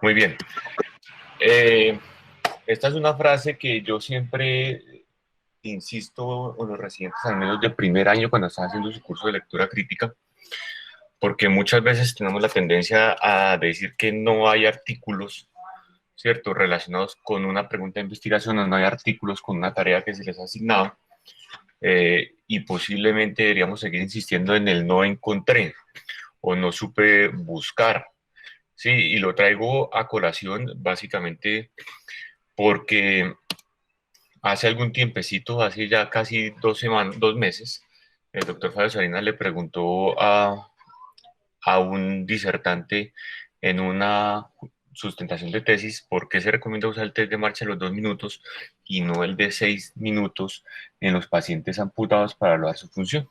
Muy bien. Eh, Esta es una frase que yo siempre insisto en los residentes, al menos de primer año, cuando están haciendo su curso de lectura crítica, porque muchas veces tenemos la tendencia a decir que no hay artículos, ¿cierto?, relacionados con una pregunta de investigación, o no hay artículos con una tarea que se les ha asignado, y posiblemente deberíamos seguir insistiendo en el no encontré o no supe buscar. Sí, y lo traigo a colación básicamente porque hace algún tiempecito, hace ya casi 2 semanas, 2 meses, el doctor Fabio Salinas le preguntó a un disertante en una sustentación de tesis por qué se recomienda usar el test de marcha de los 2 minutos y no el de 6 minutos en los pacientes amputados para evaluar su función.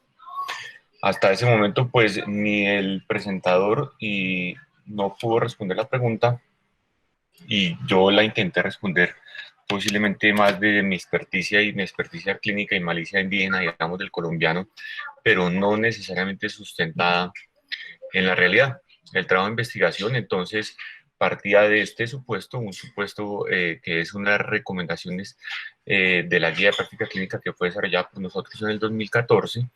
Hasta ese momento, pues ni el presentador y no pudo responder la pregunta y yo la intenté responder posiblemente más de mi experticia y mi experticia clínica y malicia indígena, digamos, del colombiano, pero no necesariamente sustentada en la realidad. El trabajo de investigación, entonces, partía de este supuesto, un supuesto que es unas recomendaciones de la guía de práctica clínica que fue desarrollada por nosotros en el 2014,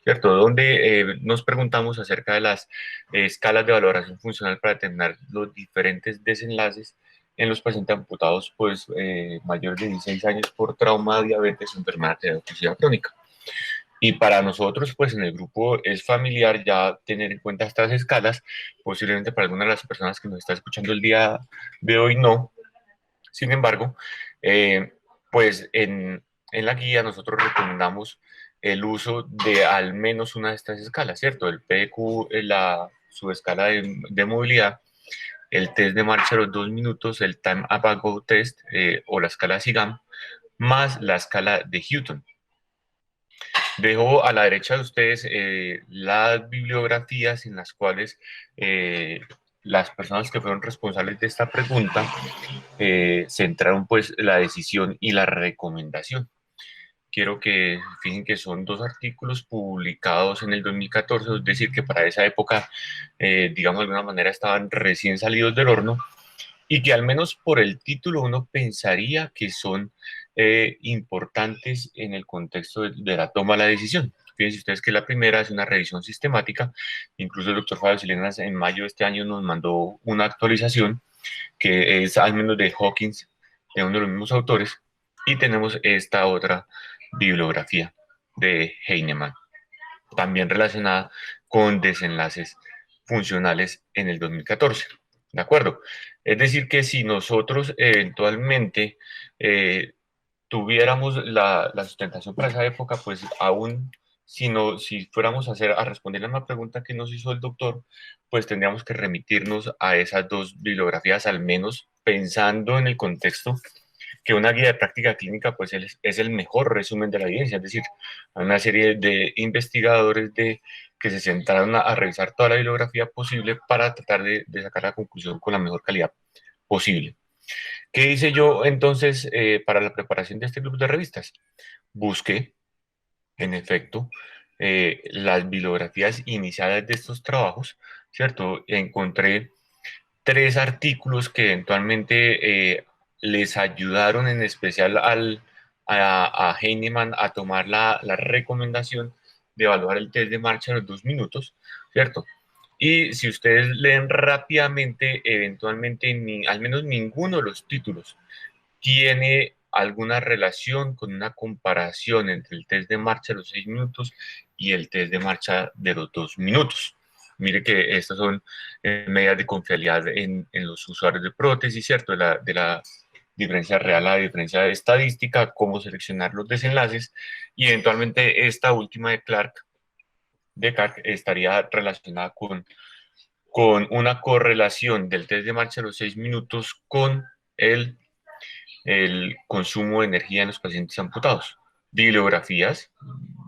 ¿cierto? Donde nos preguntamos acerca de las escalas de valoración funcional para determinar los diferentes desenlaces en los pacientes amputados, pues mayores de 16 años por trauma, diabetes o enfermedad oclusiva crónica. Y para nosotros, pues en el grupo es familiar ya tener en cuenta estas escalas, posiblemente para algunas de las personas que nos están escuchando el día de hoy no. Sin embargo, eh, pues en la guía nosotros recomendamos el uso de al menos una de estas escalas, ¿cierto? El PQ, su escala de movilidad, el test de marcha de los 2 minutos, el Time Up and Go Test o la escala SIGAM, más la escala de Houghton. Dejo a la derecha de ustedes las bibliografías en las cuales las personas que fueron responsables de esta pregunta centraron pues la decisión y la recomendación. Quiero que fijen que son dos artículos publicados en el 2014, es decir, que para esa época, digamos de alguna manera, estaban recién salidos del horno y que al menos por el título uno pensaría que son importantes en el contexto de la toma de la decisión. Fíjense ustedes que la primera es una revisión sistemática, incluso el doctor Fabio Silenas en mayo de este año nos mandó una actualización que es al menos de Hawkins, de uno de los mismos autores, y tenemos esta otra bibliografía de Heinemann, también relacionada con desenlaces funcionales en el 2014. ¿De acuerdo? Es decir, que si nosotros eventualmente eh, tuviéramos la sustentación para esa época, pues aún si, no, si fuéramos a responder a una pregunta que nos hizo el doctor, pues tendríamos que remitirnos a esas dos bibliografías, al menos pensando en el contexto que una guía de práctica clínica pues es el mejor resumen de la evidencia, es decir, hay una serie de investigadores que se sentaron a revisar toda la bibliografía posible para tratar de sacar la conclusión con la mejor calidad posible. ¿Qué hice yo entonces para la preparación de este club de revistas? Busqué, en efecto, las bibliografías iniciales de estos trabajos, ¿cierto? Encontré 3 artículos que eventualmente les ayudaron en especial a Heinemann a tomar la recomendación de evaluar el test de marcha en los 2 minutos, ¿cierto? Y si ustedes leen rápidamente, eventualmente al menos ninguno de los títulos tiene alguna relación con una comparación entre el test de marcha de los 6 minutos y el test de marcha de los 2 minutos. Mire que estas son medidas de confiabilidad en los usuarios de prótesis, ¿cierto? De la diferencia real a la diferencia estadística, cómo seleccionar los desenlaces y eventualmente esta última de Clark estaría relacionada con una correlación del test de marcha de los 6 minutos con el consumo de energía en los pacientes amputados. Bibliografías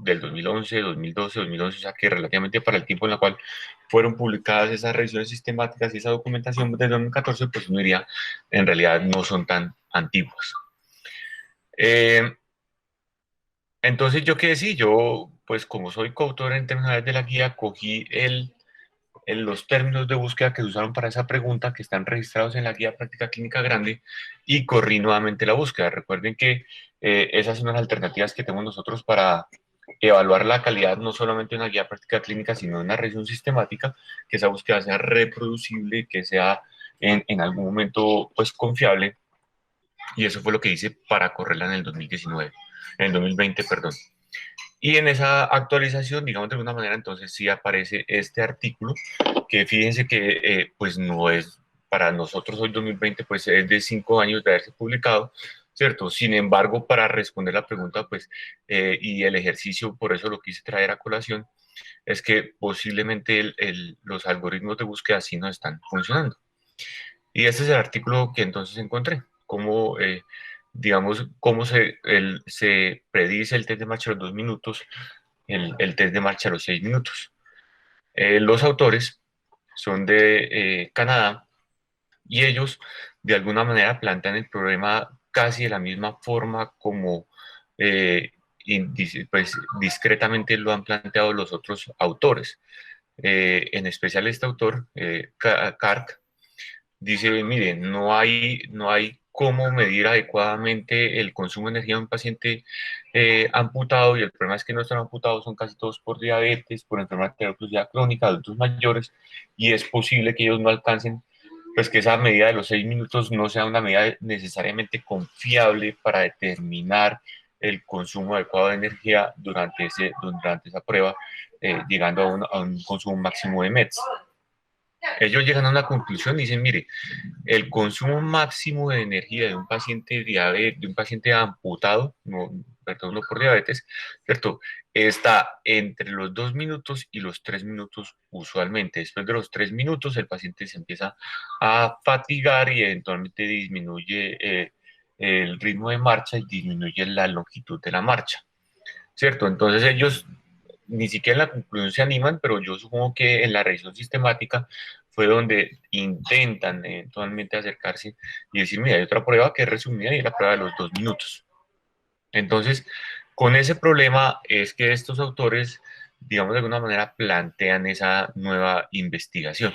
del 2011, 2012, 2011, o sea que relativamente para el tiempo en el cual fueron publicadas esas revisiones sistemáticas y esa documentación del 2014, pues uno diría, en realidad no son tan antiguas. Eh, entonces, ¿yo qué decía? Yo, pues como soy coautor en términos de la guía, cogí en los términos de búsqueda que se usaron para esa pregunta, que están registrados en la guía práctica clínica grande, y corrí nuevamente la búsqueda. Recuerden que esas son las alternativas que tenemos nosotros para evaluar la calidad no solamente en una guía práctica clínica, sino en una revisión sistemática, que esa búsqueda sea reproducible, que sea en algún momento pues confiable, y eso fue lo que hice para correrla en el 2019, en el 2020, perdón. Y en esa actualización, digamos de alguna manera, entonces sí aparece este artículo, que fíjense que pues no es para nosotros hoy 2020, pues es de 5 años de haberse publicado, ¿cierto? Sin embargo, para responder la pregunta, pues, y el ejercicio, por eso lo quise traer a colación, es que posiblemente los algoritmos de búsqueda sí no están funcionando. Y este es el artículo que entonces encontré, cómo, digamos, cómo se predice el test de marcha a los 2 minutos, el test de marcha a los 6 minutos. Los autores son de Canadá y ellos de alguna manera plantean el problema casi de la misma forma como pues, discretamente lo han planteado los otros autores. En especial este autor, Kark, dice, mire, no hay cómo medir adecuadamente el consumo de energía de un paciente amputado, y el problema es que nuestros amputados son casi todos por diabetes, por enfermedad arterial crónica, adultos mayores, y es posible que ellos no alcancen, pues que esa medida de los 6 minutos no sea una medida necesariamente confiable para determinar el consumo adecuado de energía durante esa prueba, llegando a un consumo máximo de METs. Ellos llegan a una conclusión y dicen, mire, el consumo máximo de energía de un paciente de un paciente amputado, no, perdón, no por diabetes, ¿cierto? Está entre los 2 minutos y los 3 minutos usualmente. Después de los 3 minutos, el paciente se empieza a fatigar y eventualmente disminuye el ritmo de marcha y disminuye la longitud de la marcha, ¿cierto? Entonces ellos ni siquiera en la conclusión se animan, pero yo supongo que en la revisión sistemática fue donde intentan eventualmente acercarse y decir, mira, hay otra prueba que es resumida y es la prueba de los 2 minutos. Entonces, con ese problema es que estos autores, digamos de alguna manera, plantean esa nueva investigación.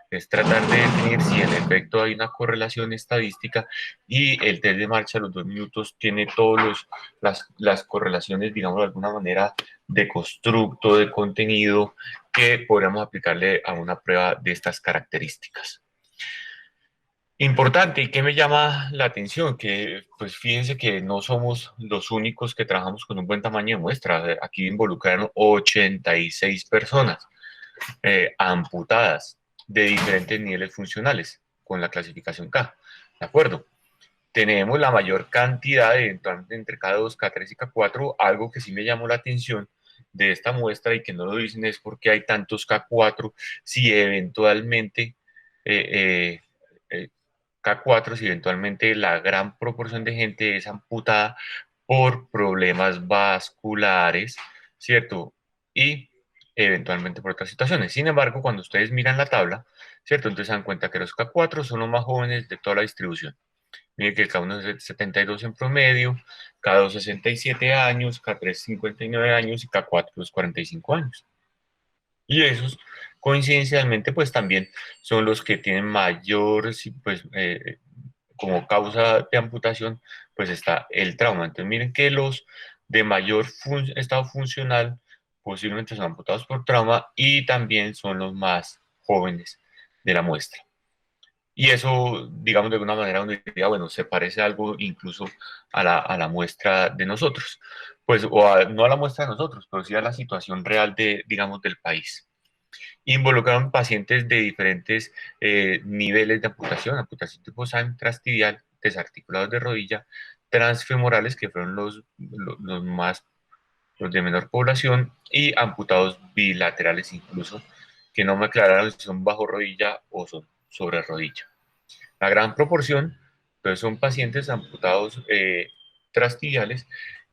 Es tratar de definir si en efecto hay una correlación estadística, y el test de marcha a los 2 minutos tiene todas las correlaciones, digamos de alguna manera, de constructo, de contenido, que podríamos aplicarle a una prueba de estas características. Importante, y que me llama la atención, que pues fíjense que no somos los únicos que trabajamos con un buen tamaño de muestra. Aquí involucraron 86 personas amputadas de diferentes niveles funcionales con la clasificación K. ¿De acuerdo? Tenemos la mayor cantidad entre K2, K3 y K4. Algo que sí me llamó la atención de esta muestra, y que no lo dicen, es porque hay tantos K4, si eventualmente eh, eh, K4, si eventualmente la gran proporción de gente es amputada por problemas vasculares, ¿cierto? Y eventualmente por otras situaciones. Sin embargo, cuando ustedes miran la tabla, ¿cierto? Entonces se dan cuenta que los K4 son los más jóvenes de toda la distribución. Miren que K1 es 72 en promedio, K2 67 años, K3 59 años y K4 es 45 años. Y esos, coincidencialmente, pues también son los que tienen mayor, pues, como causa de amputación, pues está el trauma. Entonces, miren que los de mayor estado funcional posiblemente son amputados por trauma, y también son los más jóvenes de la muestra. Y eso, digamos, de alguna manera uno diría, bueno, se parece algo incluso a la muestra de nosotros. Pues, no a la muestra de nosotros, pero sí a la situación real digamos, del país. Involucraron pacientes de diferentes niveles de amputación: amputación tipo SAM, transtibial, desarticulados de rodilla, transfemorales, que fueron los de menor población, y amputados bilaterales incluso, que no me aclararon si son bajo rodilla o son sobre rodilla. La gran proporción, entonces, son pacientes amputados transtibiales.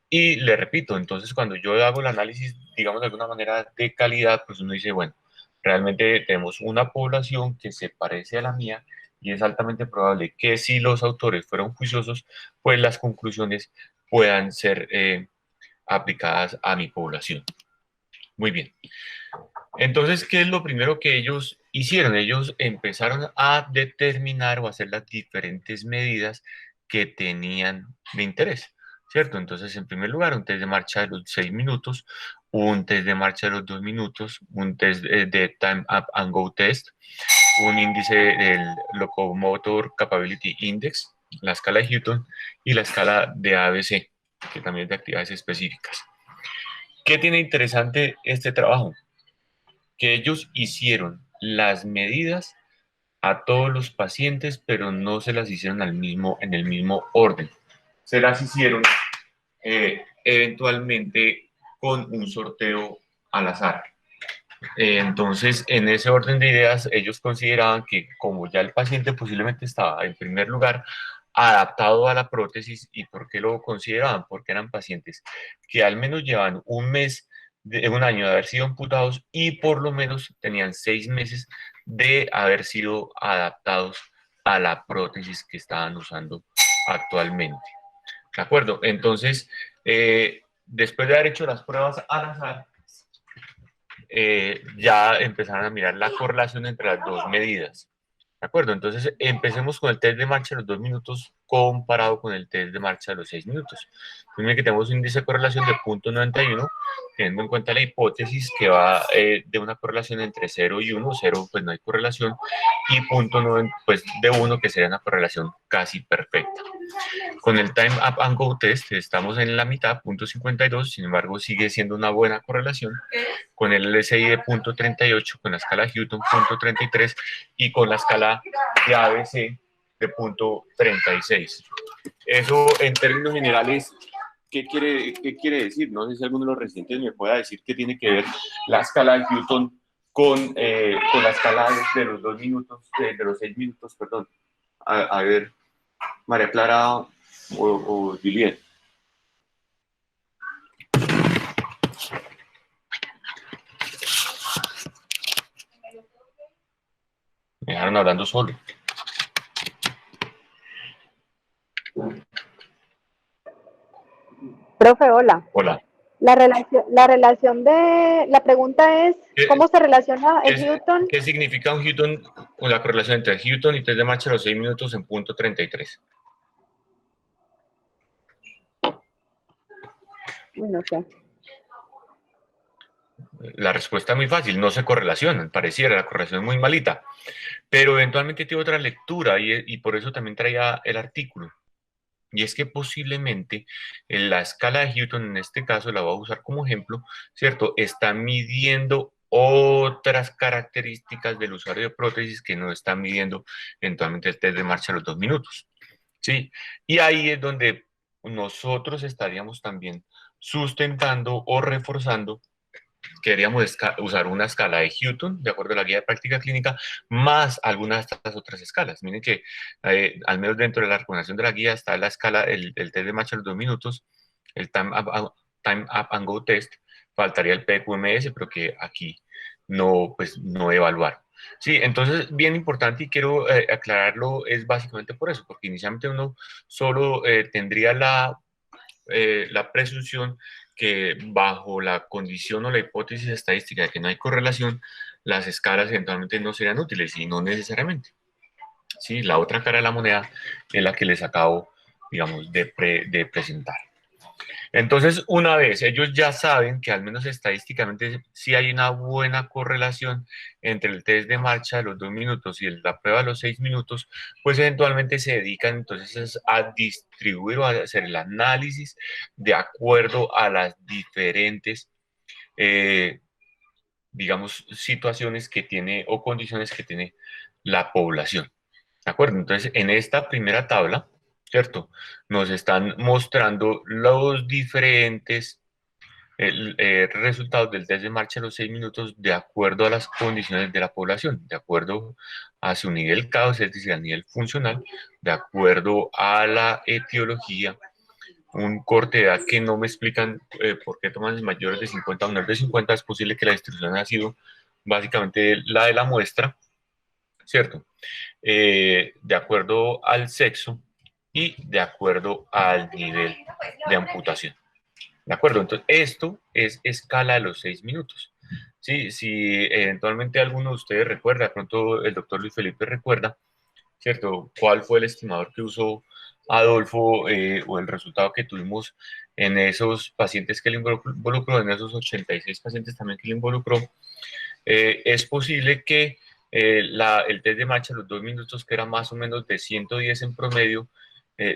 Y le repito, entonces cuando yo hago el análisis, digamos de alguna manera, de calidad, pues uno dice, bueno, realmente tenemos una población que se parece a la mía, y es altamente probable que si los autores fueron juiciosos, pues las conclusiones puedan ser aplicadas a mi población. Muy bien. Entonces, ¿qué es lo primero que ellos hicieron? Ellos empezaron a determinar o hacer las diferentes medidas que tenían de interés, ¿cierto? Entonces, en primer lugar, un test de marcha de los 6 minutos, un test de marcha de los 2 minutos, un test de Time Up and Go Test, un índice del Locomotor Capability Index, la escala de Hutton y la escala de ABC, que también es de actividades específicas. ¿Qué tiene interesante este trabajo? Que ellos hicieron las medidas a todos los pacientes, pero no se las hicieron en el mismo orden. Se las hicieron eventualmente con un sorteo al azar. Entonces, en ese orden de ideas, ellos consideraban que como ya el paciente posiblemente estaba en primer lugar adaptado a la prótesis, ¿y por qué lo consideraban? Porque eran pacientes que al menos llevan un año de haber sido amputados y por lo menos tenían 6 meses de haber sido adaptados a la prótesis que estaban usando actualmente. ¿De acuerdo? Entonces, después de haber hecho las pruebas al azar, ya empezaron a mirar la correlación entre las dos medidas. ¿De acuerdo? Entonces, empecemos con el test de marcha de los 2 minutos comparado con el test de marcha de los 6 minutos. Primero que tenemos un índice de correlación de 0.91, teniendo en cuenta la hipótesis que va de una correlación entre 0 y 1, 0 pues no hay correlación, y 0.9 pues de 1 que sería una correlación casi perfecta. Con el Time Up and Go Test estamos en la mitad, 0.52, sin embargo sigue siendo una buena correlación. Con el LSI de 0.38, con la escala Hutton 0.33 y con la escala de ABC de 0.36. Eso en términos generales, ¿qué quiere decir? No sé si alguno de los residentes me pueda decir qué tiene que ver la escala de Hutton con la escala de los 2 minutos, de los 6 minutos, perdón. A ver, María Clara o Juliet. Me dejaron hablando solo. Profe, hola. Hola. La pregunta es, ¿cómo se relaciona el Hutton? ¿Qué significa un Hutton o la correlación entre el Hutton y test de marcha a los 6 minutos en 0.33? No sé. La respuesta es muy fácil, no se correlacionan, pareciera, la correlación es muy malita, pero eventualmente tiene otra lectura y por eso también traía el artículo. Y es que posiblemente en la escala de Hutton, en este caso la voy a usar como ejemplo, ¿cierto? Está midiendo otras características del usuario de prótesis que no está midiendo eventualmente el test de marcha a los 2 minutos, ¿sí? Y ahí es donde nosotros estaríamos también sustentando o reforzando. Queríamos usar una escala de Hutton, de acuerdo a la guía de práctica clínica, más algunas de estas otras escalas. Miren que al menos dentro de la recomendación de la guía está la escala, el test de marcha de los 2 minutos, el time up and Go Test, faltaría el PQMS, pero que aquí no, pues, no evaluar. Sí, entonces, bien importante y quiero aclararlo, es básicamente por eso, porque inicialmente uno solo tendría la presunción que bajo la condición o la hipótesis estadística de que no hay correlación, las escalas eventualmente no serían útiles y no necesariamente. Sí, la otra cara de la moneda es la que les acabo, digamos, de presentar. Entonces, una vez ellos ya saben que al menos estadísticamente sí hay una buena correlación entre el test de marcha de los 2 minutos y la prueba de los 6 minutos, pues eventualmente se dedican entonces a distribuir o a hacer el análisis de acuerdo a las diferentes, eh, digamos, situaciones que tiene o condiciones que tiene la población. ¿De acuerdo? Entonces, en esta primera tabla, ¿cierto? Nos están mostrando los diferentes resultados del test de marcha a los 6 minutos de acuerdo a las condiciones de la población, de acuerdo a su nivel CAOS, es decir, a nivel funcional, de acuerdo a la etiología, un corte de edad que no me explican por qué toman mayores de 50 o menores de 50, es posible que la distribución ha sido básicamente la de la muestra, ¿cierto? De acuerdo al sexo y de acuerdo al nivel de amputación. ¿De acuerdo? Entonces, esto es escala de los 6 minutos. Sí, si eventualmente alguno de ustedes recuerda, de pronto el doctor Luis Felipe recuerda, ¿cierto? ¿Cuál fue el estimador que usó Adolfo o el resultado que tuvimos en esos pacientes que le involucró, en esos 86 pacientes también que le involucró? Es posible que el test de marcha, los 2 minutos, que era más o menos de 110 en promedio,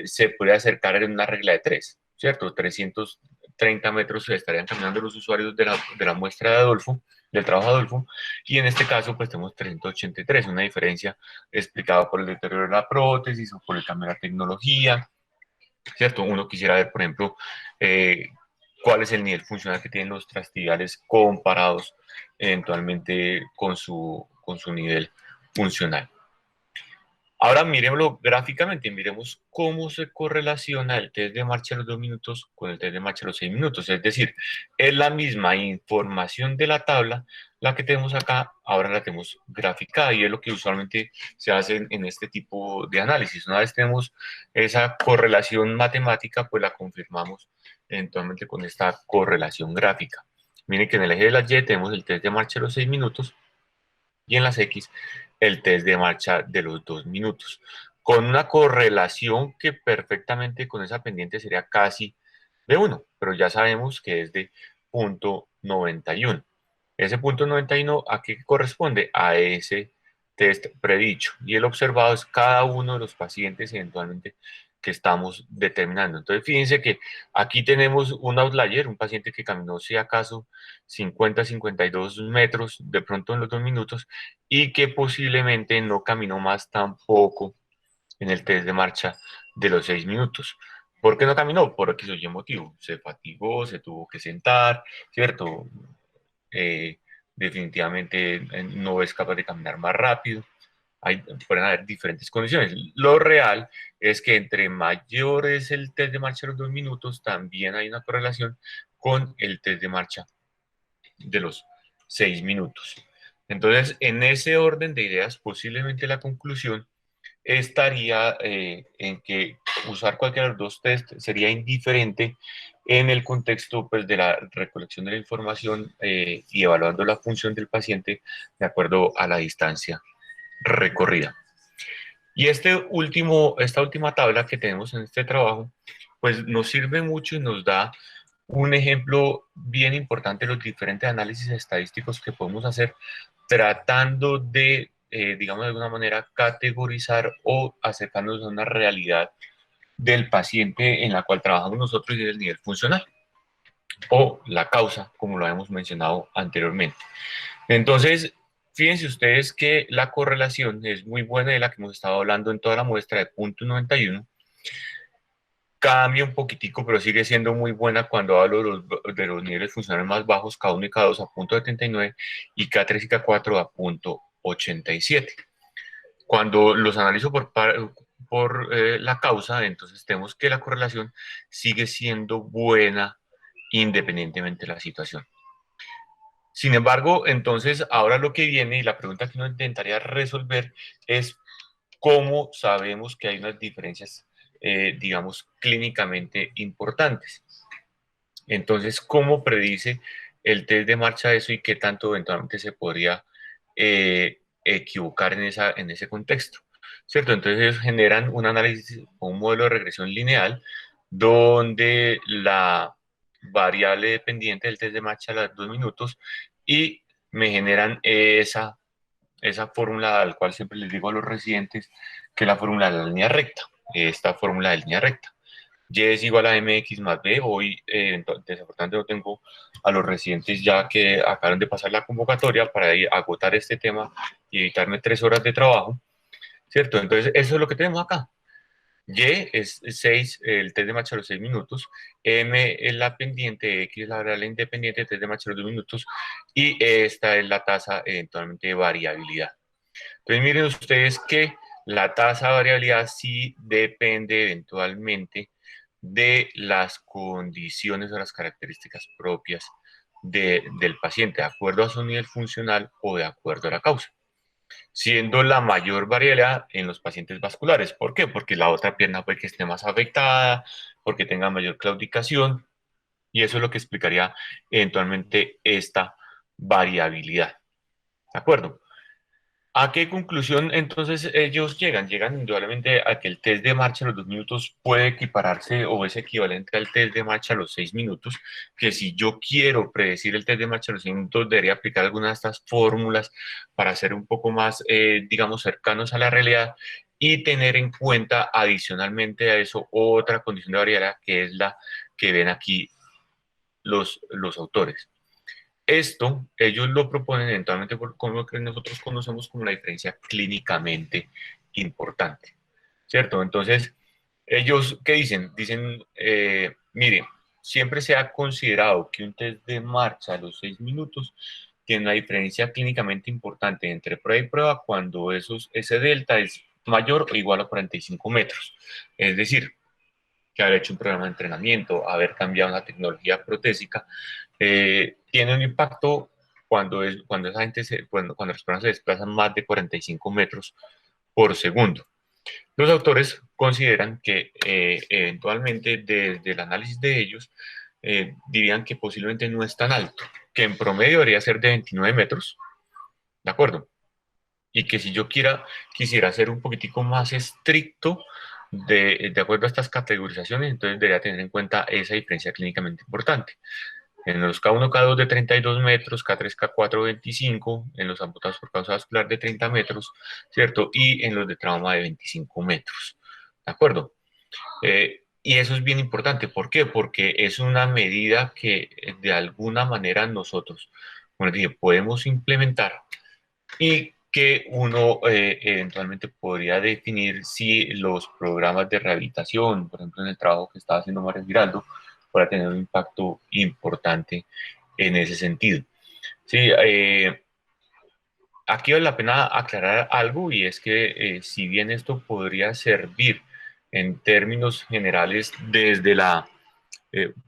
se puede acercar en una regla de 3, ¿cierto? 330 metros se estarían caminando los usuarios de la muestra de Adolfo, del trabajo de Adolfo, y en este caso pues tenemos 383, una diferencia explicada por el deterioro de la prótesis o por el cambio de la tecnología, ¿cierto? Uno quisiera ver, por ejemplo, eh, cuál es el nivel funcional que tienen los trastibiales comparados eventualmente con su nivel funcional. Ahora miremoslo gráficamente, miremos cómo se correlaciona el test de marcha a los 2 minutos con el test de marcha a los 6 minutos. Es decir, es la misma información de la tabla la que tenemos acá, ahora la tenemos graficada y es lo que usualmente se hace en este tipo de análisis. Una vez tenemos esa correlación matemática, pues la confirmamos eventualmente con esta correlación gráfica. Miren que en el eje de la Y tenemos el test de marcha a los 6 minutos y en las X el test de marcha de los 2 minutos, con una correlación que perfectamente con esa pendiente sería casi de 1, pero ya sabemos que es de 0,91. Ese 0,91, ¿a qué corresponde? A ese test predicho. Y el observado es cada uno de los pacientes eventualmente que estamos determinando. Entonces, fíjense que aquí tenemos un outlier, un paciente que caminó, si acaso, 50-52 metros de pronto en los 2 minutos y que posiblemente no caminó más tampoco en el test de marcha de los 6 minutos. ¿Por qué no caminó? Por X o Y motivo. Se fatigó, se tuvo que sentar, ¿cierto? Eh, definitivamente no es capaz de caminar más rápido. Pueden haber diferentes condiciones. Lo real es que entre mayor es el test de marcha de los 2 minutos, también hay una correlación con el test de marcha de los 6 minutos. Entonces, en ese orden de ideas, posiblemente la conclusión estaría en que usar cualquiera de los dos test sería indiferente en el contexto pues, de la recolección de la información y evaluando la función del paciente de acuerdo a la distancia recorrida. Y esta última tabla que tenemos en este trabajo, pues nos sirve mucho y nos da un ejemplo bien importante de los diferentes análisis estadísticos que podemos hacer tratando de, digamos de alguna manera, categorizar o acercarnos a una realidad del paciente en la cual trabajamos nosotros y del nivel funcional o la causa, como lo hemos mencionado anteriormente. Entonces, fíjense ustedes que la correlación es muy buena de la que hemos estado hablando en toda la muestra de 0,91. Cambia un poquitico, pero sigue siendo muy buena cuando hablo de los niveles funcionales más bajos, K1 y K2 a 0,79 y K3 y K4 a 0,87. Cuando los analizo por la causa, entonces tenemos que la correlación sigue siendo buena independientemente de la situación. Sin embargo, entonces ahora lo que viene y la pregunta que uno intentaría resolver es cómo sabemos que hay unas diferencias, digamos, clínicamente importantes. Entonces, ¿cómo predice el test de marcha eso y qué tanto eventualmente se podría equivocar en ese contexto? ¿Cierto? Entonces ellos generan un análisis o un modelo de regresión lineal donde la variable dependiente del test de marcha a los 2 minutos y me generan esa fórmula al cual siempre les digo a los residentes que es la fórmula de la línea recta, esta fórmula de línea recta. Y es igual a mx más b. Hoy, desafortunadamente, no tengo a los residentes ya que acaban de pasar la convocatoria para agotar este tema y evitarme 3 horas de trabajo, ¿cierto? Entonces, eso es lo que tenemos acá. Y es 6, el test de marcha a los 6 minutos, M es la pendiente, X es la variable independiente, test de marcha a los 2 minutos, y esta es la tasa eventualmente de variabilidad. Entonces miren ustedes que la tasa de variabilidad sí depende eventualmente de las condiciones o las características propias del paciente, de acuerdo a su nivel funcional o de acuerdo a la causa, siendo la mayor variabilidad en los pacientes vasculares. ¿Por qué? Porque la otra pierna puede que esté más afectada, porque tenga mayor claudicación, y eso es lo que explicaría eventualmente esta variabilidad. ¿De acuerdo? ¿A qué conclusión entonces ellos llegan? Llegan indudablemente a que el test de marcha a los 2 minutos puede equipararse o es equivalente al test de marcha a los 6 minutos, que si yo quiero predecir el test de marcha a los 6 minutos, debería aplicar algunas de estas fórmulas para ser un poco más, digamos, cercanos a la realidad y tener en cuenta adicionalmente a eso otra condición de variabilidad que es la que ven aquí los autores. Esto, ellos lo proponen eventualmente con lo que nosotros conocemos como la diferencia clínicamente importante, ¿cierto? Entonces, ellos, ¿qué dicen? Dicen, mire, siempre se ha considerado que un test de marcha a los 6 minutos tiene una diferencia clínicamente importante entre prueba y prueba cuando ese delta es mayor o igual a 45 metros. Es decir, que haber hecho un programa de entrenamiento, haber cambiado una tecnología protésica, tiene un impacto cuando esa gente cuando las personas se desplazan más de 45 metros por segundo. Los autores consideran que eventualmente desde el análisis de ellos dirían que posiblemente no es tan alto, que en promedio debería ser de 29 metros, ¿de acuerdo? Y que si yo quisiera ser un poquitico más estricto de acuerdo a estas categorizaciones, entonces debería tener en cuenta esa diferencia clínicamente importante. En los K1, K2 de 32 metros, K3, K4 25, en los amputados por causa vascular de 30 metros, ¿cierto? Y en los de trauma de 25 metros, ¿de acuerdo? Y eso es bien importante. ¿Por qué? Porque es una medida que de alguna manera nosotros, como les dije, podemos implementar y que uno eventualmente podría definir si los programas de rehabilitación, por ejemplo, en el trabajo que estaba haciendo Mario Giraldo, para tener un impacto importante en ese sentido. Sí, aquí vale la pena aclarar algo y es que si bien esto podría servir en términos generales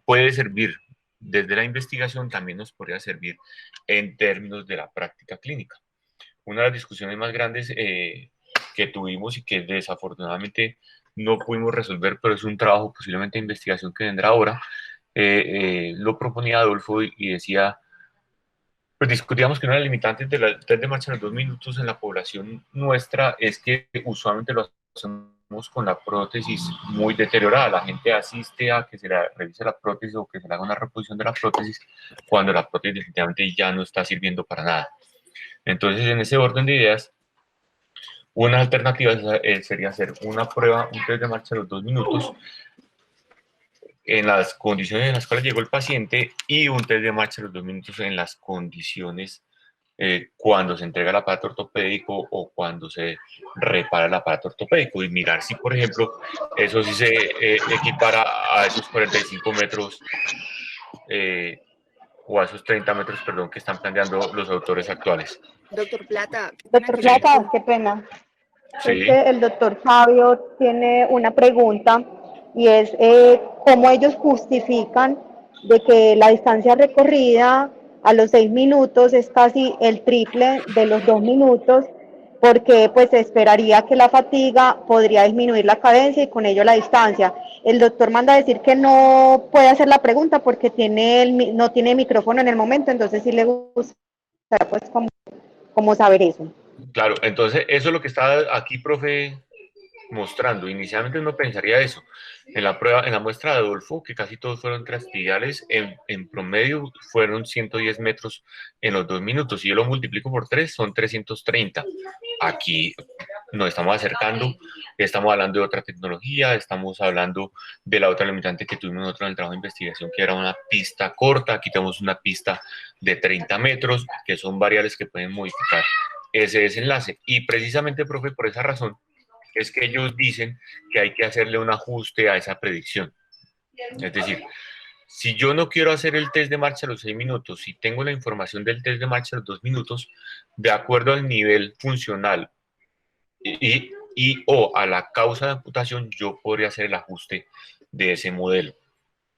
puede servir desde la investigación, también nos podría servir en términos de la práctica clínica. Una de las discusiones más grandes que tuvimos y que desafortunadamente no pudimos resolver, pero es un trabajo posiblemente de investigación que vendrá ahora, lo proponía Adolfo y decía, pues discutíamos que una de las limitantes del test de marcha en los 2 minutos en la población nuestra es que usualmente lo hacemos con la prótesis muy deteriorada. La gente asiste a que se le revise la prótesis o que se le haga una reposición de la prótesis cuando la prótesis definitivamente ya no está sirviendo para nada. Entonces, en ese orden de ideas, una alternativa sería hacer una prueba, un test de marcha a los 2 minutos en las condiciones en las cuales llegó el paciente y un test de marcha a los 2 minutos en las condiciones cuando se entrega el aparato ortopédico o cuando se repara el aparato ortopédico y mirar si, por ejemplo, eso sí se equipara a esos 45 metros o a esos 30 metros, perdón, que están planteando los autores actuales. Doctor Plata. Doctor Plata, qué pena. Sí. Es que el doctor Fabio tiene una pregunta y es cómo ellos justifican de que la distancia recorrida a los 6 minutos es casi el triple de los 2 minutos, porque pues se esperaría que la fatiga podría disminuir la cadencia y con ello la distancia. El doctor manda a decir que no puede hacer la pregunta porque no tiene micrófono en el momento, entonces sí le gusta pues como saber eso. Claro, entonces eso es lo que está aquí, profe, mostrando. Inicialmente uno pensaría eso. En la prueba, en la muestra de Adolfo, que casi todos fueron transtidiales, en promedio fueron 110 metros en los 2 minutos. Si yo lo multiplico por 3, son 330. Aquí nos estamos acercando, estamos hablando de otra tecnología, estamos hablando de la otra limitante que tuvimos nosotros en el trabajo de investigación, que era una pista corta. Aquí tenemos una pista de 30 metros, que son variables que pueden modificar ese desenlace. Y precisamente, profe, por esa razón, es que ellos dicen que hay que hacerle un ajuste a esa predicción. Es decir, si yo no quiero hacer el test de marcha a los 6 minutos, si tengo la información del test de marcha a los 2 minutos, de acuerdo al nivel funcional o a la causa de amputación, yo podría hacer el ajuste de ese modelo.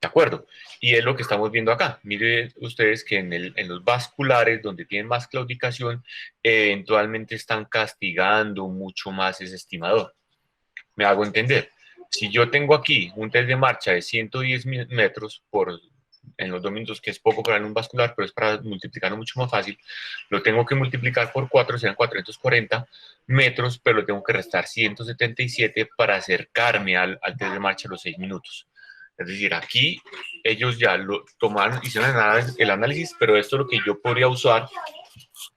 ¿De acuerdo? Y es lo que estamos viendo acá. Miren ustedes que en los vasculares, donde tienen más claudicación, eventualmente están castigando mucho más ese estimador. Me hago entender. Si yo tengo aquí un test de marcha de 110 metros por en los 2 minutos, que es poco para un vascular, pero es para multiplicarlo mucho más fácil, lo tengo que multiplicar por 4, sean 440 metros, pero le tengo que restar 177 para acercarme al test de marcha a los 6 minutos. Es decir, aquí ellos ya lo tomaron, hicieron el análisis, pero esto es lo que yo podría usar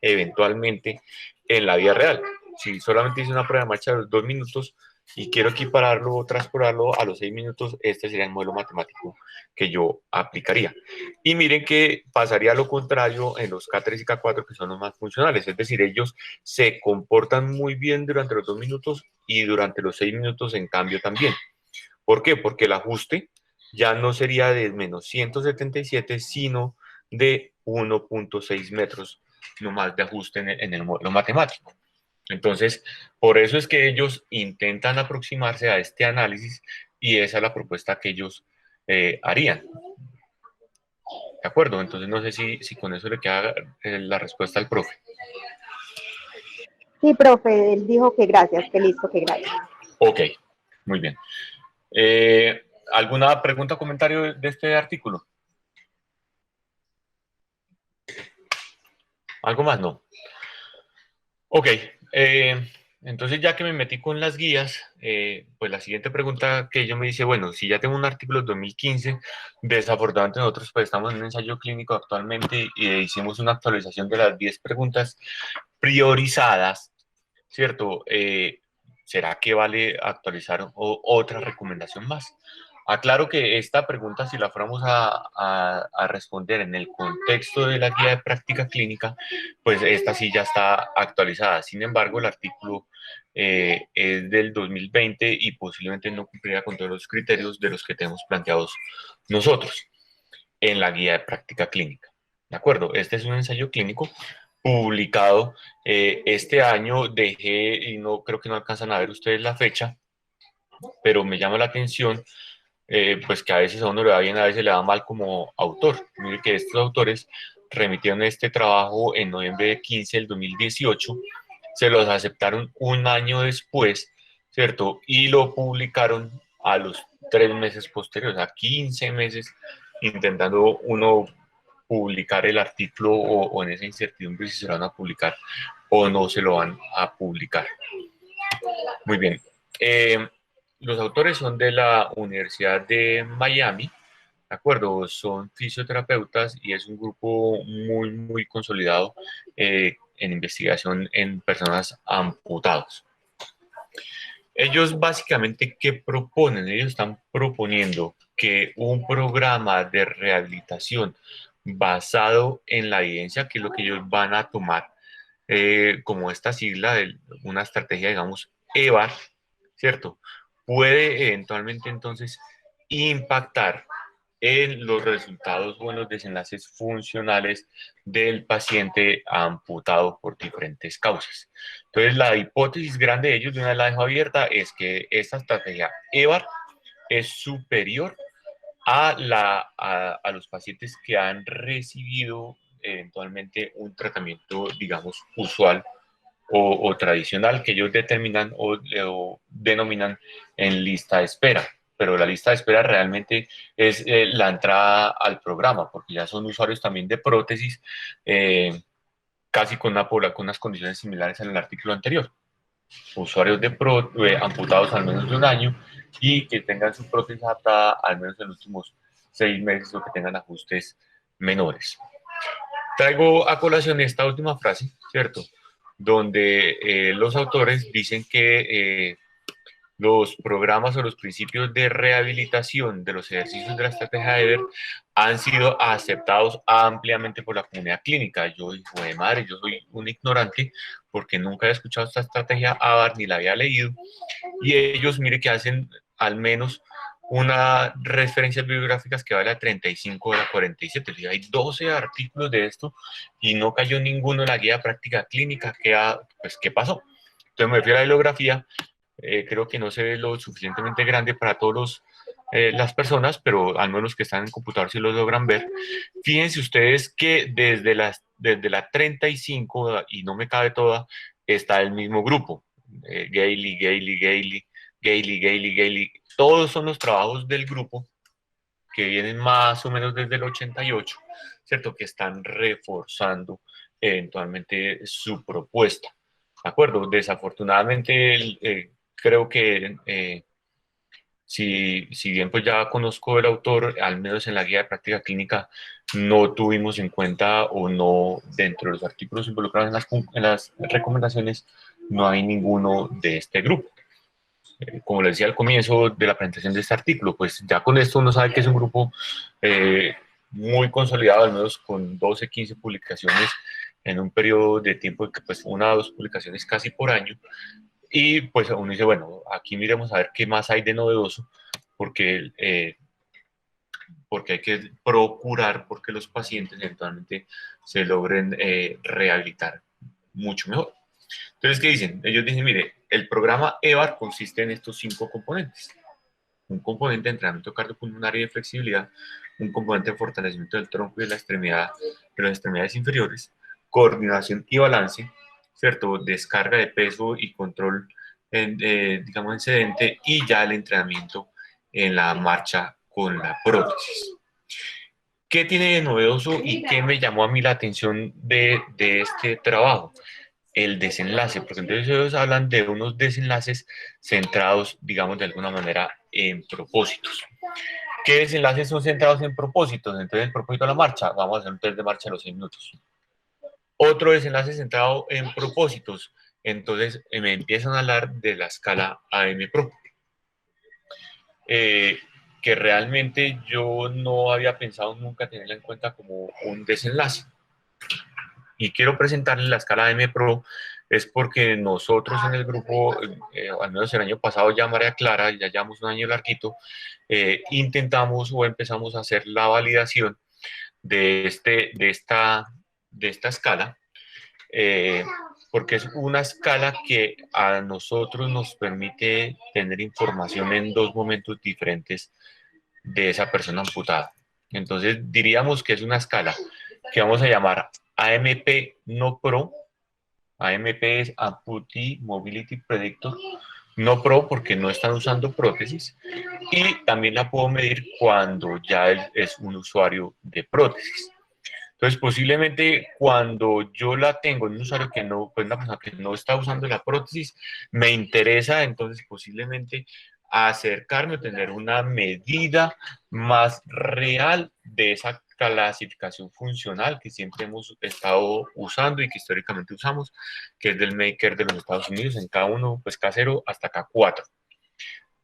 eventualmente en la vida real. Si solamente hice una prueba de marcha de los 2 minutos y quiero equipararlo o transportarlo a los 6 minutos, este sería el modelo matemático que yo aplicaría. Y miren que pasaría lo contrario en los K3 y K4, que son los más funcionales, es decir, ellos se comportan muy bien durante los 2 minutos y durante los 6 minutos en cambio también. ¿Por qué? Porque el ajuste ya no sería de menos 177, sino de 1.6 metros nomás de ajuste en el modelo matemático. Entonces, por eso es que ellos intentan aproximarse a este análisis y esa es la propuesta que ellos harían. ¿De acuerdo? Entonces, no sé si con eso le queda la respuesta al profe. Sí, profe, él dijo que gracias, que listo, que gracias. Ok, muy bien. ¿Alguna pregunta o comentario de este artículo? ¿Algo más? No. Ok, entonces ya que me metí con las guías, pues la siguiente pregunta que yo me dice, bueno, si ya tengo un artículo de 2015, desafortunadamente nosotros pues estamos en un ensayo clínico actualmente y hicimos una actualización de las 10 preguntas priorizadas, ¿cierto? ¿Será que vale actualizar otra recomendación más? Aclaro que esta pregunta, si la fuéramos a responder en el contexto de la guía de práctica clínica, pues esta sí ya está actualizada. Sin embargo, el artículo es del 2020 y posiblemente no cumplirá con todos los criterios de los que tenemos planteados nosotros en la guía de práctica clínica. ¿De acuerdo? Este es un ensayo clínico publicado este año. Dejé, y no creo que no alcanzan a ver ustedes la fecha, pero me llama la atención pues que a veces a uno le va bien, a veces le va mal como autor. Mire que estos autores remitieron este trabajo en noviembre 15 del 2018, se los aceptaron un año después, ¿cierto? Y lo publicaron a los 3 meses posteriores, a 15 meses, intentando uno publicar el artículo o en esa incertidumbre si se lo van a publicar o no se lo van a publicar. Muy bien. Los autores son de la Universidad de Miami, ¿de acuerdo? Son fisioterapeutas y es un grupo muy, muy consolidado en investigación en personas amputadas. Ellos básicamente, ¿qué proponen? Ellos están proponiendo que un programa de rehabilitación basado en la evidencia, que es lo que ellos van a tomar como esta sigla de una estrategia, digamos, EVAR, ¿cierto? Puede eventualmente entonces impactar en los resultados o en los desenlaces funcionales del paciente amputado por diferentes causas. Entonces, la hipótesis grande de ellos, de una vez la dejo abierta, es que esta estrategia EVAR es superior a los pacientes que han recibido eventualmente un tratamiento, digamos, usual o tradicional que ellos determinan o denominan en lista de espera. Pero la lista de espera realmente es la entrada al programa, porque ya son usuarios también de prótesis, casi con unas condiciones similares en el artículo anterior. Usuarios amputados al menos de un año y que tengan su prótesis adaptada al menos en los últimos 6 meses o que tengan ajustes menores. Traigo a colación esta última frase, ¿cierto? Donde los autores dicen que los programas o los principios de rehabilitación de los ejercicios de la estrategia EVER han sido aceptados ampliamente por la comunidad clínica. Yo, hijo de madre, yo soy un ignorante porque nunca he escuchado esta estrategia ABAR ni la había leído. Y ellos, mire que hacen al menos una referencias bibliográficas que vale a 35 de la 47. Hay 12 artículos de esto y no cayó ninguno en la guía práctica clínica. Pues, ¿qué pasó? Entonces me refiero a la bibliografía. Creo que no se ve lo suficientemente grande para todas las personas, pero al menos los que están en computador sí lo logran ver. Fíjense ustedes que desde la 35, y no me cabe toda, está el mismo grupo. Gailey, todos son los trabajos del grupo que vienen más o menos desde el 88, ¿cierto? Que están reforzando eventualmente su propuesta. ¿De acuerdo? Desafortunadamente, creo que si bien pues ya conozco el autor, al menos en la guía de práctica clínica, no tuvimos en cuenta o no dentro de los artículos involucrados en las recomendaciones, no hay ninguno de este grupo. Como les decía al comienzo de la presentación de este artículo, pues ya con esto uno sabe que es un grupo muy consolidado, al menos con 12, 15 publicaciones en un periodo de tiempo de que pues una o dos publicaciones casi por año, y pues uno dice, bueno, aquí miremos a ver qué más hay de novedoso, porque, porque hay que procurar porque los pacientes eventualmente se logren rehabilitar mucho mejor. Entonces, ¿qué dicen? Ellos dicen, mire, el programa EVAR consiste en estos 5 componentes. Un componente de entrenamiento cardiopulmonar y de flexibilidad, un componente de fortalecimiento del tronco y de, de las extremidades inferiores, coordinación y balance, ¿cierto? Descarga de peso y control, digamos, en sedente, y ya el entrenamiento en la marcha con la prótesis. ¿Qué tiene de novedoso y qué me llamó a mí la atención de este trabajo? El desenlace, porque entonces ellos hablan de unos desenlaces centrados, digamos, de alguna manera en propósitos. ¿Qué desenlaces son centrados en propósitos? Entonces, el propósito de la marcha, vamos a hacer un test de marcha a los 6 minutos. Otro desenlace centrado en propósitos, entonces me empiezan a hablar de la escala AM-PRO, que realmente yo no había pensado nunca tenerla en cuenta como un desenlace. Y quiero presentarles la escala AM-PRO es porque nosotros en el grupo, al menos el año pasado ya María Clara, ya llevamos un año larguito, intentamos o empezamos a hacer la validación de esta escala, porque es una escala que a nosotros nos permite tener información en dos momentos diferentes de esa persona amputada. Entonces diríamos que es una escala que vamos a llamar AMP no Pro. AMP es Amputee Mobility Predictor, no Pro porque no están usando prótesis, y también la puedo medir cuando ya es un usuario de prótesis. Entonces, posiblemente cuando yo la tengo en un usuario que no, pues una persona que no está usando la prótesis, me interesa entonces posiblemente acercarme a tener una medida más real de esa clasificación funcional que siempre hemos estado usando y que históricamente usamos, que es del Medicare de los Estados Unidos, en K1, pues K0 hasta K4.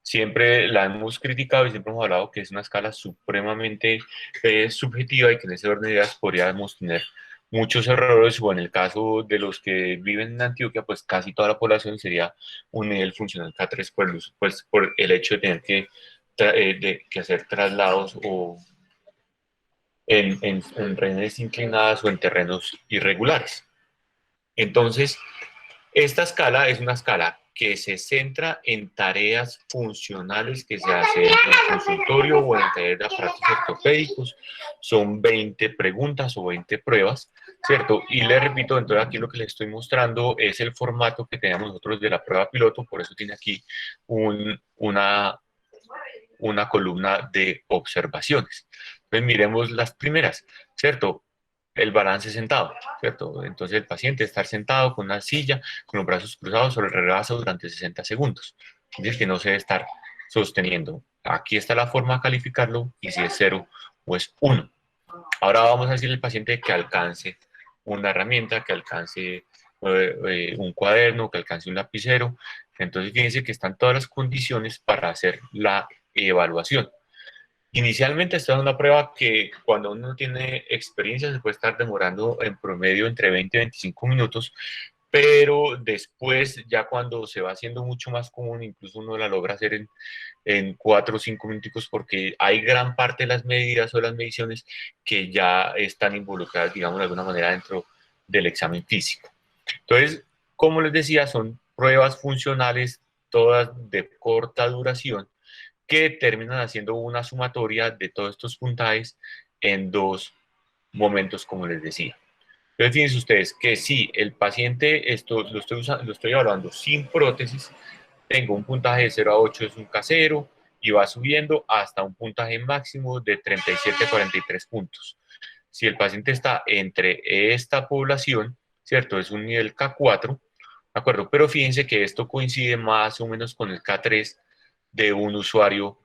Siempre la hemos criticado y siempre hemos hablado que es una escala supremamente subjetiva y que en ese orden de ideas podríamos tener muchos errores, o en el caso de los que viven en Antioquia, pues casi toda la población sería un nivel funcional K3 pues, por el hecho de tener que hacer traslados o en redes inclinadas o en terrenos irregulares. Entonces, esta escala es una escala que se centra en tareas funcionales que se hacen en el consultorio o en el taller de aparatos ortopédicos. Son 20 preguntas o 20 pruebas, ¿cierto? Y le repito, entonces aquí lo que les estoy mostrando es el formato que teníamos nosotros de la prueba piloto, por eso tiene aquí una columna de observaciones. Entonces miremos las primeras, ¿cierto? El balance sentado, ¿cierto? Entonces el paciente estar sentado con una silla, con los brazos cruzados sobre el regazo durante 60 segundos. Es decir, que no se debe estar sosteniendo. Aquí está la forma de calificarlo y si es 0 o es 1. Ahora vamos a decirle al paciente que alcance una herramienta, que alcance un cuaderno, que alcance un lapicero. Entonces fíjense que están todas las condiciones para hacer la evaluación. Inicialmente esta es una prueba que cuando uno tiene experiencia se puede estar demorando en promedio entre 20 y 25 minutos, pero después ya cuando se va haciendo mucho más común, incluso uno la logra hacer en 4 o 5 minutos porque hay gran parte de las medidas o las mediciones que ya están involucradas, digamos, de alguna manera dentro del examen físico. Entonces, como les decía, son pruebas funcionales, todas de corta duración, que terminan haciendo una sumatoria de todos estos puntajes en dos momentos, como les decía. Entonces, fíjense ustedes que si el paciente lo estoy evaluando sin prótesis, tengo un puntaje de 0 a 8, es un K0, y va subiendo hasta un puntaje máximo de 37 a 43 puntos. Si el paciente está entre esta población, ¿cierto? Es un nivel K4, ¿de acuerdo? Pero fíjense que esto coincide más o menos con el K3 de un usuario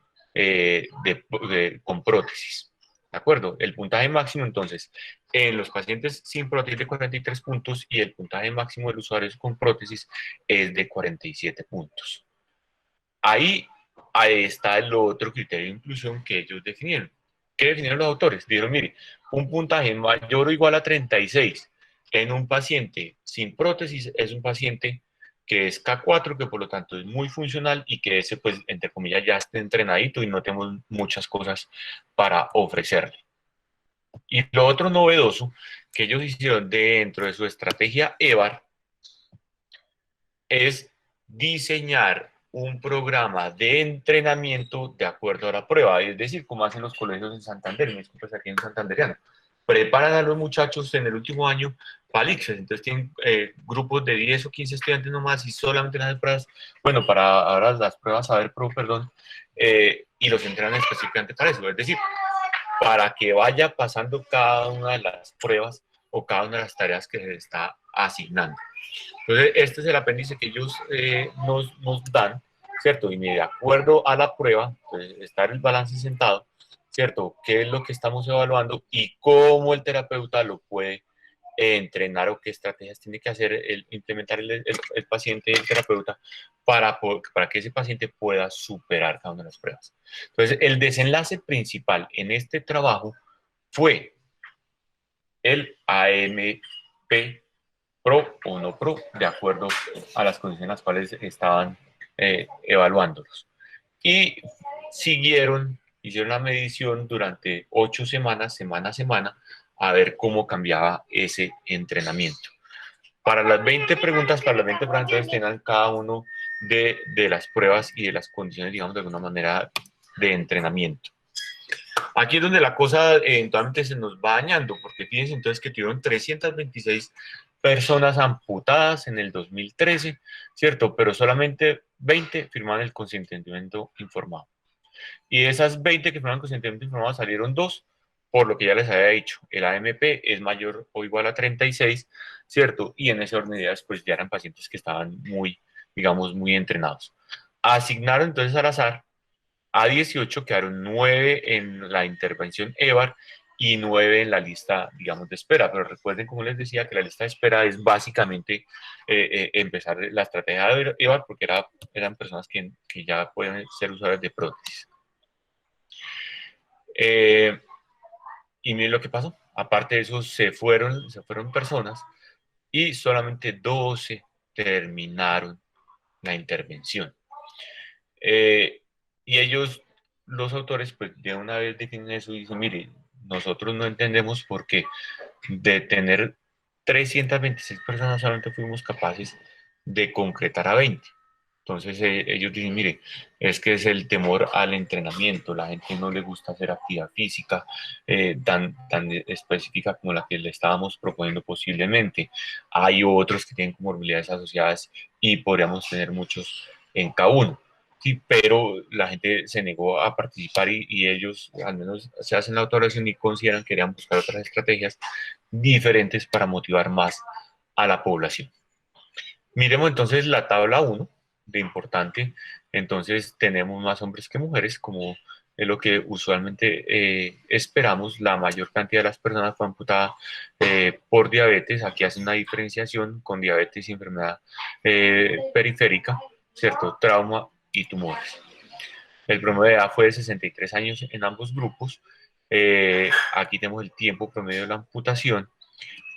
con prótesis, ¿de acuerdo? El puntaje máximo, entonces, en los pacientes sin prótesis de 43 puntos y el puntaje máximo del usuario con prótesis es de 47 puntos. Ahí está el otro criterio de inclusión que ellos definieron. ¿Qué definieron los autores? Dijeron, mire, un puntaje mayor o igual a 36 en un paciente sin prótesis es un paciente que es K4, que por lo tanto es muy funcional y que ese, pues, entre comillas, ya esté entrenadito y no tenemos muchas cosas para ofrecerle. Y lo otro novedoso que ellos hicieron dentro de su estrategia EVAR es diseñar un programa de entrenamiento de acuerdo a la prueba, es decir, como hacen los colegios en Santander, mis compas aquí en Santanderiano. Preparan a los muchachos en el último año para ICFES, entonces tienen grupos de 10 o 15 estudiantes nomás y solamente las pruebas, bueno, para ahora las pruebas Saber Pro, perdón, y los entrenan específicamente para eso, es decir, para que vaya pasando cada una de las pruebas o cada una de las tareas que se le está asignando. Entonces, este es el apéndice que ellos nos dan, ¿cierto? Y de acuerdo a la prueba, pues, está el balance sentado, ¿cierto? ¿Qué es lo que estamos evaluando y cómo el terapeuta lo puede entrenar o qué estrategias tiene que hacer, implementar el paciente y el terapeuta para que ese paciente pueda superar cada una de las pruebas? Entonces, el desenlace principal en este trabajo fue el AMP Pro o no Pro, de acuerdo a las condiciones en las cuales estaban evaluándolos. Y hicieron la medición durante 8 semanas, semana a semana, a ver cómo cambiaba ese entrenamiento. Para las 20 preguntas, entonces tenían cada uno de las pruebas y de las condiciones, digamos, de alguna manera de entrenamiento. Aquí es donde la cosa eventualmente se nos va dañando, porque fíjense entonces que tuvieron 326 personas amputadas en el 2013, ¿cierto? Pero solamente 20 firmaron el consentimiento informado. Y de esas 20 que firmaron el consentimiento informado salieron 2, por lo que ya les había dicho, el AMP es mayor o igual a 36, ¿cierto? Y en ese orden de ideas, pues ya eran pacientes que estaban muy, digamos, muy entrenados. Asignaron entonces al azar a 18, quedaron 9 en la intervención EVAR y 9 en la lista, digamos, de espera. Pero recuerden, como les decía, que la lista de espera es básicamente empezar la estrategia de EVAR porque eran personas que ya pueden ser usuarios de prótesis. Y miren lo que pasó. Aparte de eso, se fueron personas y solamente 12 terminaron la intervención. Y ellos, los autores, pues de una vez definen eso y dicen, mire, nosotros no entendemos por qué de tener 326 personas solamente fuimos capaces de concretar a 20. Entonces ellos dicen, mire, es que es el temor al entrenamiento, la gente no le gusta hacer actividad física tan específica como la que le estábamos proponiendo posiblemente. Hay otros que tienen comorbilidades asociadas y podríamos tener muchos en cada uno. Sí, pero la gente se negó a participar y ellos al menos se hacen la autoevaluación y consideran que querían buscar otras estrategias diferentes para motivar más a la población. Miremos entonces la tabla 1 de importante. Entonces tenemos más hombres que mujeres, como es lo que usualmente esperamos. La mayor cantidad de las personas fue amputada por diabetes. Aquí hace una diferenciación con diabetes y enfermedad periférica, ¿cierto? Trauma y tumores. El promedio de edad fue de 63 años en ambos grupos. Aquí tenemos el tiempo promedio de la amputación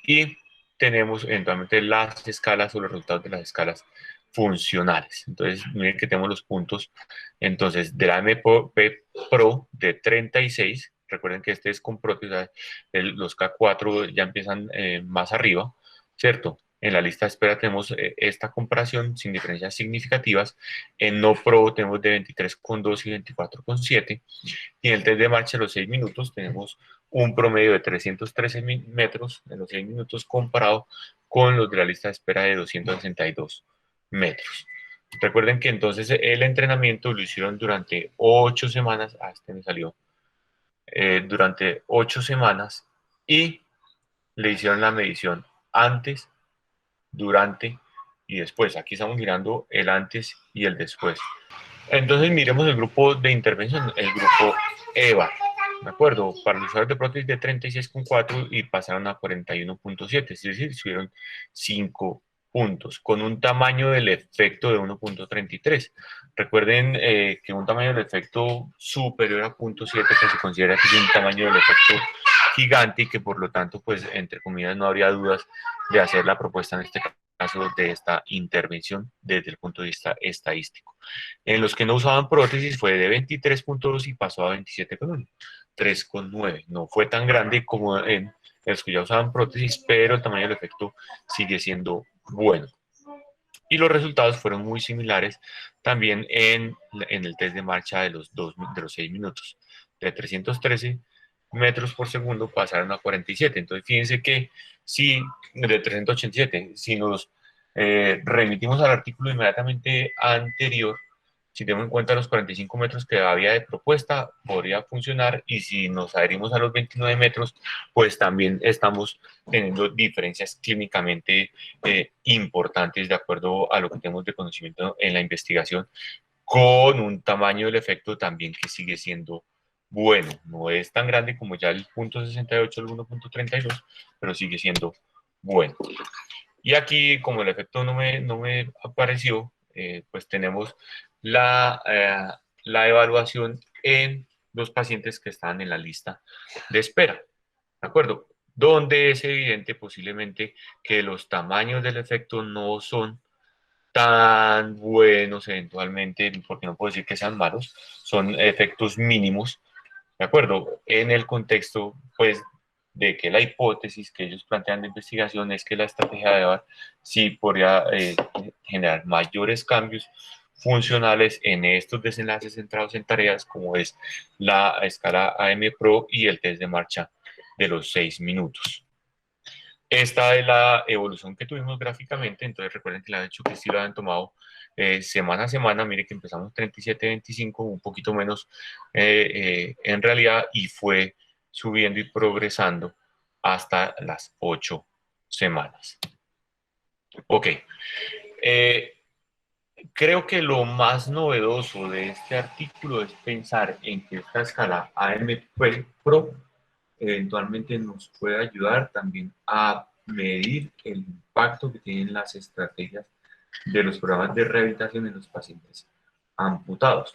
y tenemos eventualmente las escalas o los resultados de las escalas funcionales. Entonces, miren que tenemos los puntos. Entonces, de la MP Pro de 36, recuerden que este es con prótesis, los K4 ya empiezan más arriba, ¿cierto? En la lista de espera tenemos esta comparación sin diferencias significativas. En no pro tenemos de 23,2 y 24,7. Y en el test de marcha de los 6 minutos tenemos un promedio de 313 metros en los 6 minutos comparado con los de la lista de espera de 262 metros. Recuerden que entonces el entrenamiento lo hicieron durante 8 semanas, este me salió, durante 8 semanas y le hicieron la medición antes, durante y después. Aquí estamos mirando el antes y el después. Entonces miremos el grupo de intervención, el grupo EVA, ¿de acuerdo? Para los usuarios de prótesis de 36,4 y pasaron a 41,7, es decir, subieron 5 puntos, con un tamaño del efecto de 1,33. Recuerden que un tamaño del efecto superior a 0,7 pues se considera que es un tamaño del efecto gigante y que por lo tanto, pues entre comillas, no habría dudas de hacer la propuesta en este caso de esta intervención desde el punto de vista estadístico. En los que no usaban prótesis fue de 23,2 y pasó a 27,1, 3,9. No fue tan grande como en los que ya usaban prótesis, pero el tamaño del efecto sigue siendo bueno. Y los resultados fueron muy similares también en el test de marcha de los 6 minutos. De 313 metros por segundo pasaron a 47. Entonces, fíjense que si de 387, si nos remitimos al artículo inmediatamente anterior, si tenemos en cuenta los 45 metros que había de propuesta, podría funcionar, y si nos adherimos a los 29 metros, pues también estamos teniendo diferencias clínicamente importantes de acuerdo a lo que tenemos de conocimiento en la investigación, con un tamaño del efecto también que sigue siendo bueno. No es tan grande como ya el 0,68, el 1,32, pero sigue siendo bueno. Y aquí, como el efecto no me apareció, pues tenemos la evaluación en los pacientes que están en la lista de espera, ¿de acuerdo? Donde es evidente posiblemente que los tamaños del efecto no son tan buenos eventualmente, porque no puedo decir que sean malos, son efectos mínimos, ¿de acuerdo? En el contexto, pues, de que la hipótesis que ellos plantean de investigación es que la estrategia de EVA sí podría generar mayores cambios funcionales en estos desenlaces centrados en tareas, como es la escala AM-PRO y el test de marcha de los 6 minutos. Esta es la evolución que tuvimos gráficamente. Entonces recuerden que la han hecho que sí lo han tomado semana a semana. Mire que empezamos 37, 25, un poquito menos en realidad, y fue subiendo y progresando hasta las 8 semanas. Ok. Creo que lo más novedoso de este artículo es pensar en que esta escala AM-PRO eventualmente nos puede ayudar también a medir el impacto que tienen las estrategias de los programas de rehabilitación en los pacientes amputados,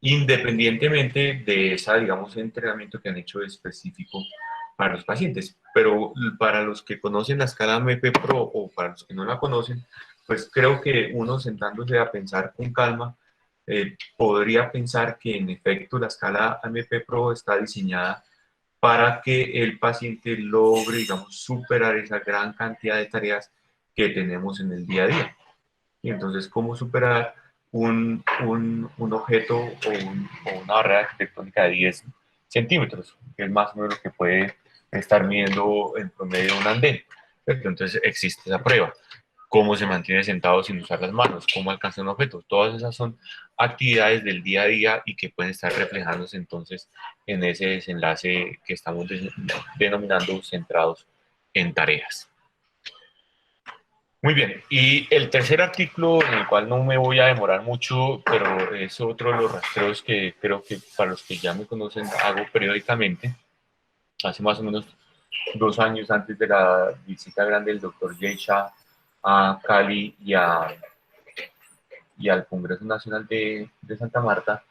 independientemente de ese, digamos, entrenamiento que han hecho específico para los pacientes. Pero para los que conocen la escala MP-PRO o para los que no la conocen, pues creo que uno, sentándose a pensar con calma, podría pensar que en efecto la escala MP-PRO está diseñada para que el paciente logre, digamos, superar esa gran cantidad de tareas que tenemos en el día a día. Y entonces, ¿cómo superar un objeto o una barrera arquitectónica de 10 centímetros? Que es más o menos lo que puede estar midiendo en promedio un andén. Entonces, existe esa prueba. Cómo se mantiene sentado sin usar las manos, cómo alcanza un objeto. Todas esas son actividades del día a día y que pueden estar reflejándose entonces en ese desenlace que estamos denominando centrados en tareas. Muy bien, y el tercer artículo, en el cual no me voy a demorar mucho, pero es otro de los rastreos que creo que para los que ya me conocen hago periódicamente. Hace más o menos 2 años antes de la visita grande del doctor Jay Shah a Cali y al Congreso Nacional de Santa Marta,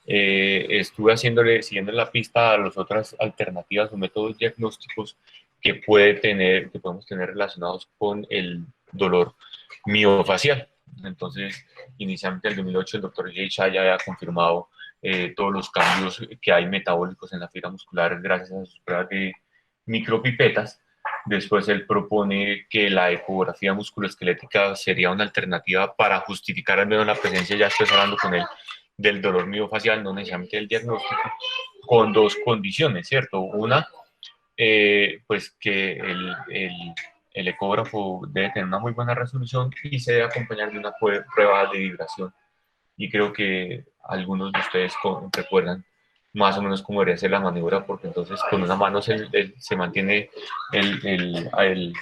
estuve siguiendo la pista a las otras alternativas o métodos diagnósticos que podemos tener relacionados con el dolor miofacial. Entonces, inicialmente en el 2008 el doctor Jay Shah ya había confirmado todos los cambios que hay metabólicos en la fibra muscular gracias a sus pruebas de micropipetas. Después él propone que la ecografía musculoesquelética sería una alternativa para justificar al menos la presencia, ya estoy hablando con él, del dolor miofacial, no necesariamente del diagnóstico, con dos condiciones, ¿cierto? Una, pues que el ecógrafo debe tener una muy buena resolución y se debe acompañar de una prueba de vibración. Y creo que algunos de ustedes recuerdan más o menos cómo debería ser la maniobra, porque entonces con una mano se mantiene el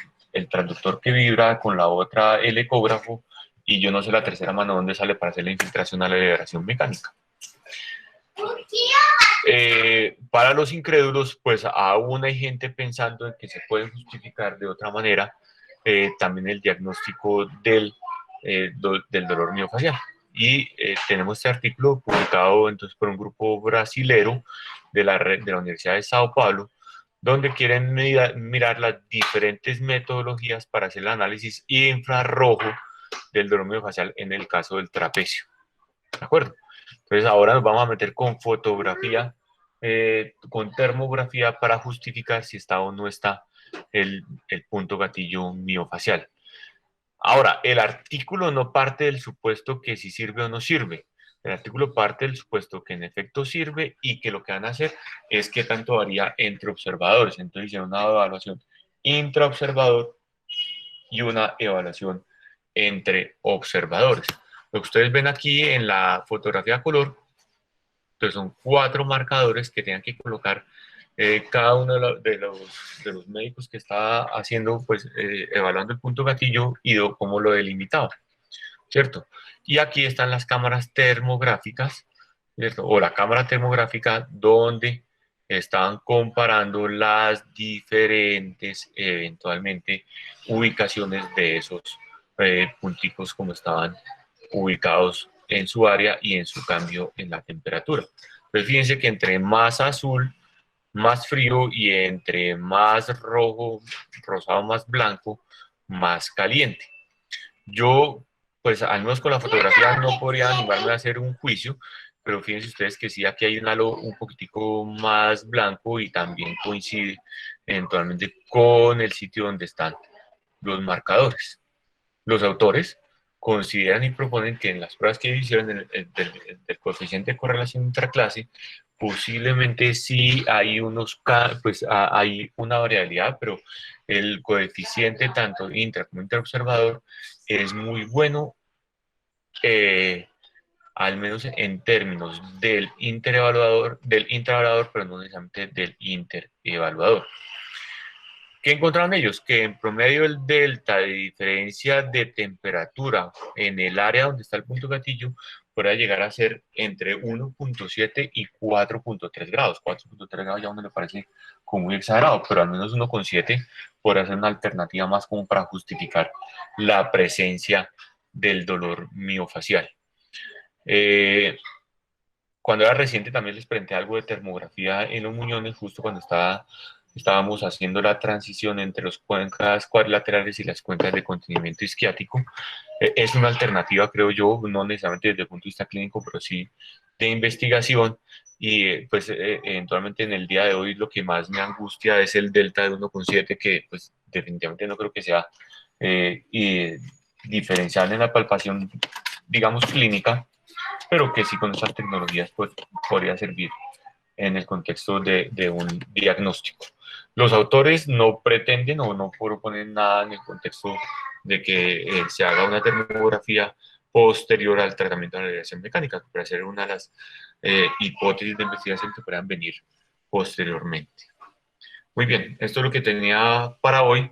transductor que vibra, con la otra el ecógrafo, y yo no sé la tercera mano dónde sale para hacer la infiltración a la liberación mecánica. Para los incrédulos, pues aún hay gente pensando en que se puede justificar de otra manera también el diagnóstico del dolor miofacial. Y tenemos este artículo publicado entonces por un grupo brasilero de la Universidad de Sao Paulo, donde quieren mirar las diferentes metodologías para hacer el análisis infrarrojo del dolor miofacial en el caso del trapecio. ¿De acuerdo? Entonces ahora nos vamos a meter con fotografía, con termografía para justificar si está o no está el punto gatillo miofacial. Ahora, el artículo no parte del supuesto que si sirve o no sirve. El artículo parte del supuesto que en efecto sirve y que lo que van a hacer es que tanto varía entre observadores. Entonces hicieron una evaluación intraobservador y una evaluación entre observadores. Lo que ustedes ven aquí en la fotografía a color, entonces son 4 marcadores que tienen que colocar cada uno de los médicos que está haciendo, pues, evaluando el punto gatillo y cómo lo delimitaba, ¿cierto? Y aquí están las cámaras termográficas, ¿cierto? O la cámara termográfica donde estaban comparando las diferentes, eventualmente, ubicaciones de esos punticos como estaban ubicados en su área y en su cambio en la temperatura. Entonces, fíjense que entre más azul, más frío, y entre más rojo, rosado, más blanco, más caliente. Yo, pues al menos con la fotografía no podría animarme a hacer un juicio, pero fíjense ustedes que sí, aquí hay un halo un poquitico más blanco y también coincide eventualmente con el sitio donde están los marcadores. Los autores consideran y proponen que en las pruebas que hicieron del coeficiente de correlación intraclase, posiblemente sí hay pues hay una variabilidad, pero el coeficiente tanto intra como interobservador es muy bueno, al menos en términos del intraevaluador, pero no necesariamente del interevaluador. ¿Qué encontraron ellos? Que en promedio el delta de diferencia de temperatura en el área donde está el punto gatillo puede llegar a ser entre 1.7 y 4.3 grados. 4.3 grados ya uno le parece como muy exagerado, pero al menos 1.7 podría ser una alternativa más como para justificar la presencia del dolor miofacial. Cuando era reciente también les presenté algo de termografía en los muñones, justo cuando estábamos haciendo la transición entre las cuencas cuadrilaterales y las cuencas de contenimiento isquiático. Es una alternativa, creo yo, no necesariamente desde el punto de vista clínico, pero sí de investigación. Y pues eventualmente en el día de hoy lo que más me angustia es el delta de 1.7, que pues definitivamente no creo que sea diferencial en la palpación, digamos, clínica, pero que sí con esas tecnologías pues, podría servir en el contexto de un diagnóstico. Los autores no pretenden o no proponen nada en el contexto de que se haga una termografía posterior al tratamiento de la radiación mecánica, que puede ser una de las hipótesis de investigación que puedan venir posteriormente. Muy bien, esto es lo que tenía para hoy.